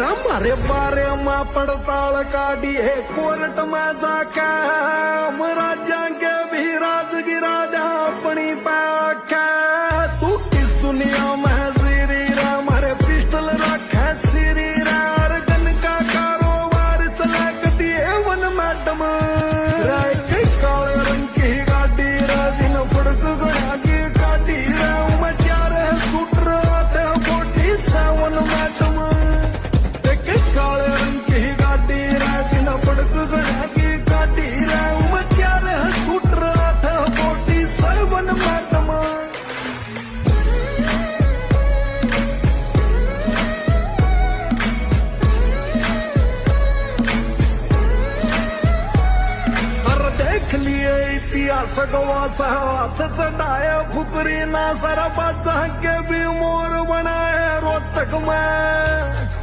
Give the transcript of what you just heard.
मारे बारे मा पड़ताल काटी है कोर्ट में जाके राजा के भी राजगिरा जा अपनी पाखे तू किस दुनिया में सीरी रे मारे पिस्टल रखे सीरी रे और गन का कारोबार चला कती है वन मैडम राय के काले रंग की गाड़ी राजिन फड़क गया की गाड़ी रे मैं चार शूटर आते 47 मैडम काले रंग की गाड़ी राजिन फड़क गया की गाड़ी रे मैं चार शूटर आते 47 मैडम देख लिए इतिहास गवास हाथ चढ़ाए फुकरी ना सारा बादशाह के भी मोर बनाए रोहतक में